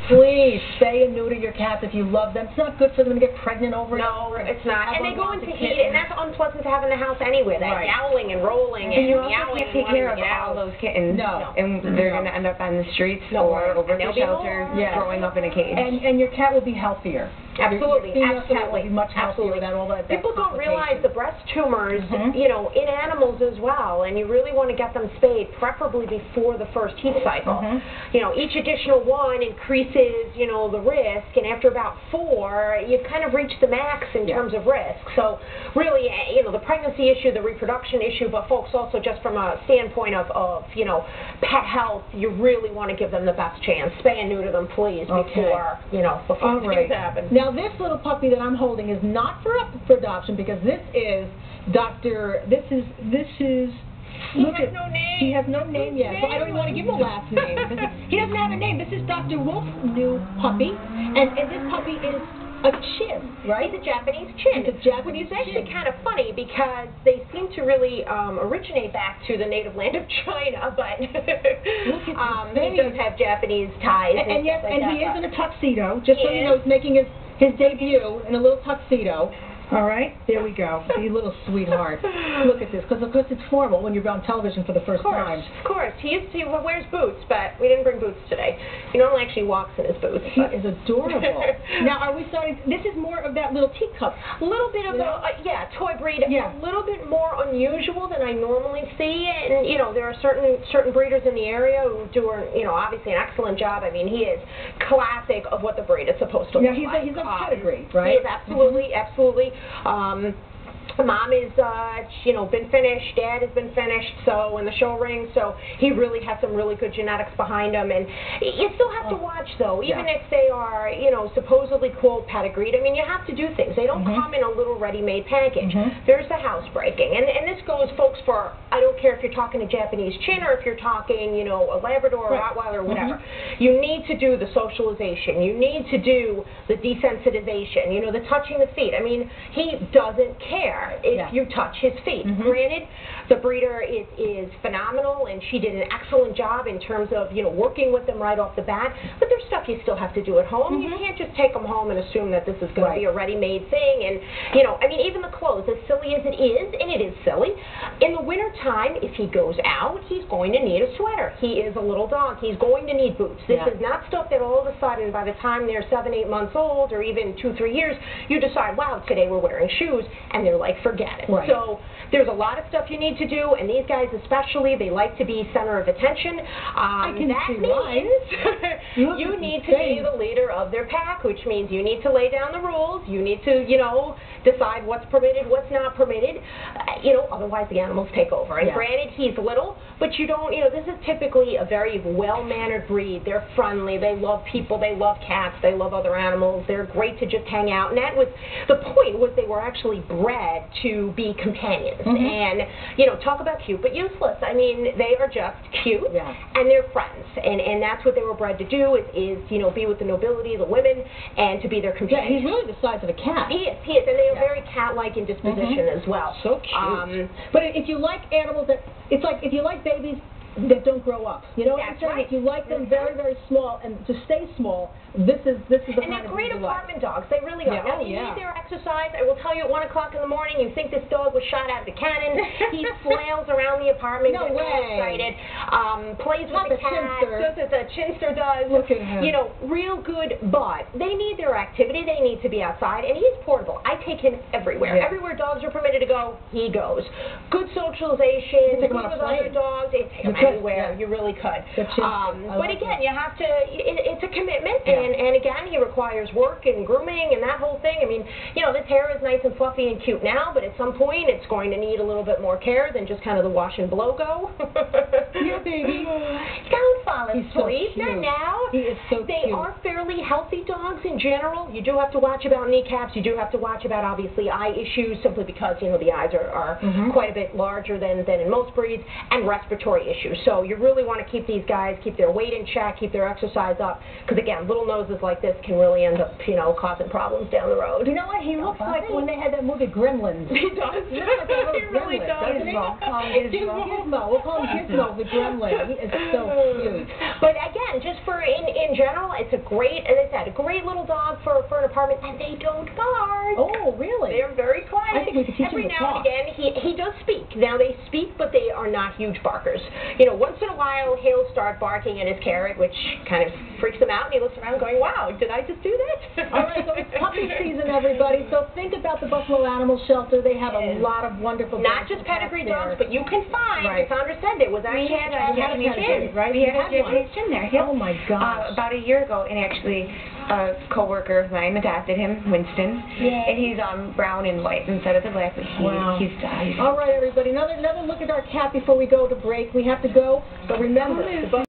please stay and neuter your cats if you love them. It's not good for them to get pregnant over and over. No, it's not. And they go into heat, and that's unpleasant to have in the house anyway. That yowling and rolling and you meowing also can't take care of all those kittens. No. And they're going to end up on the streets or over at the shelter growing up in a cage. And your cat will be healthier. Absolutely, Your will be much healthier without all that. People don't realize the breast tumors, you know, in animals as well, and you really want to get them spayed, preferably before the first heat cycle. You know, each additional one increases, you know, the risk, and after about 4, you've kind of reached the max in terms of risk. So really, you know, the pregnancy issue, the reproduction issue, but folks also just from a standpoint of you know, pet health, you really want to give them the best chance. Spay and neuter them, please, before, you know, before things happen. Now, this little puppy that I'm holding is not for adoption because this is Dr. This is. He has no name. He has no name yet, so I don't even want to give him a last name. He doesn't have a name. This is Dr. Wolf's new puppy, and this puppy is a chin, right? It's a Japanese chin. It's a Japanese It's actually kind of funny because they seem to really originate back to the native land of China, but he does have Japanese ties. And yes, and he is in a tuxedo. Just so you know, he's making his debut in a little tuxedo. All right, there we go. You little sweetheart. Look at this, because of course it's formal when you're on television for the first time. Of course. He wears boots, but we didn't bring boots today. He normally actually walks in his boots. He is adorable. Now, are we starting? This is more of that little teacup. A little bit of toy breed. A little bit more unusual than I normally see, and you know there are certain breeders in the area who do, you know, obviously an excellent job. I mean, he is classic of what the breed is supposed to look like. He's a pedigree, right? He is absolutely. Mom is, you know, been finished. Dad has been finished. So when the show rings, so he really has some really good genetics behind him. And you still have to watch, though, even if they are, you know, supposedly quote pedigreed. I mean, you have to do things. They don't come in a little ready-made package. There's the housebreaking, and this goes, folks, for I don't care if you're talking a Japanese chin or if you're talking, you know, a Labrador or Rottweiler or whatever. You need to do the socialization. You need to do the desensitization. You know, the touching the feet. I mean, he doesn't care if you touch his feet. Granted, the breeder is phenomenal, and she did an excellent job in terms of, you know, working with them right off the bat, but there's stuff you still have to do at home. You can't just take them home and assume that this is going to be a ready-made thing. And, you know, I mean, even the clothes, as silly as it is, and it is silly, in the wintertime, if he goes out, he's going to need a sweater. He is a little dog. He's going to need boots. This is not stuff that all of a sudden, by the time they're 7, 8 months old, or even 2, 3 years, you decide, wow, today we're wearing shoes, and they're like, forget it. So there's a lot of stuff you need to do, and these guys especially, they like to be center of attention. That means you need to be the leader of their pack, which means you need to lay down the rules. You need to, you know, decide what's permitted, what's not permitted. You know, otherwise the animals take over. And granted, he's little, but you don't, you know, this is typically a very well-mannered breed. They're friendly. They love people. They love cats. They love other animals. They're great to just hang out. And that was, the point was they were actually bred to be companions. And, you know, talk about cute but useless. I mean, they are just cute, and they're friends. And that's what they were bred to do, is, you know, be with the nobility, the women, and to be their companions. Yeah, he's really the size of a cat. He is. And they are very cat-like in disposition as well. So cute. But if you like animals that, it's like if you like babies that don't grow up. You know what I'm saying? If you like them very, very small and to stay small, this is the kind of And they're great apartment dogs. They really are. Now, they need their exercise. I will tell you, at 1 o'clock in the morning, you think this dog was shot out of a cannon. He flails around the apartment, gets excited, plays with the cat, does what the chinster does. Look at him. You know, real good, but they need their activity. They need to be outside, and he's portable. I take him everywhere. Everywhere dogs are permitted to go, he goes. Good socialization, good with other dogs. Take him anywhere. You really could. But again, you have to, it's a commitment, and again, he requires work and grooming and that whole thing. I mean, you know, this hair is nice and fluffy and cute now, but at some point, it's going to need a little bit more care than just kind of the wash and blow go. Yeah, baby. Don't fall asleep. Not now. He is so cute. They are fairly really healthy dogs in general, you do have to watch about kneecaps. You do have to watch about, obviously, eye issues, simply because, you know, the eyes are quite a bit larger than in most breeds, and respiratory issues. So you really want to keep these guys, keep their weight in check, keep their exercise up, because, again, little noses like this can really end up, you know, causing problems down the road. You know what? He looks like when they had that movie Gremlins. He does. He looks like a little He really gremlin, does. doesn't he? Gizmo. We'll call him Gizmo the Gremlin. He is so cute. But again, just for in general, it's a great, as I said, a great little dog for an apartment, and they don't bark. Oh, really? They're very quiet. I think we could teach Every him to now talk. and again, he does speak. Now they speak, but they are not huge barkers. You know, once in a while he'll start barking at his carrot, which kind of freaks him out, and he looks around going, "Wow, did I just do that?" All right, so it's puppy season, everybody. So think about the Buffalo Animal Shelter. They have a lot of wonderful not dogs just pedigree there. dogs, but you can find. Right. Sandra said there was actually We had a Japanese pedigree, gym, right? We had You a had Japanese gym there. Yep. Oh my gosh. About a year ago, and actually a coworker of mine adopted him, Winston. Yay. And he's brown and white instead of the black, but he's All right, everybody. Another look at our cat before we go to break. We have to go, but remember, the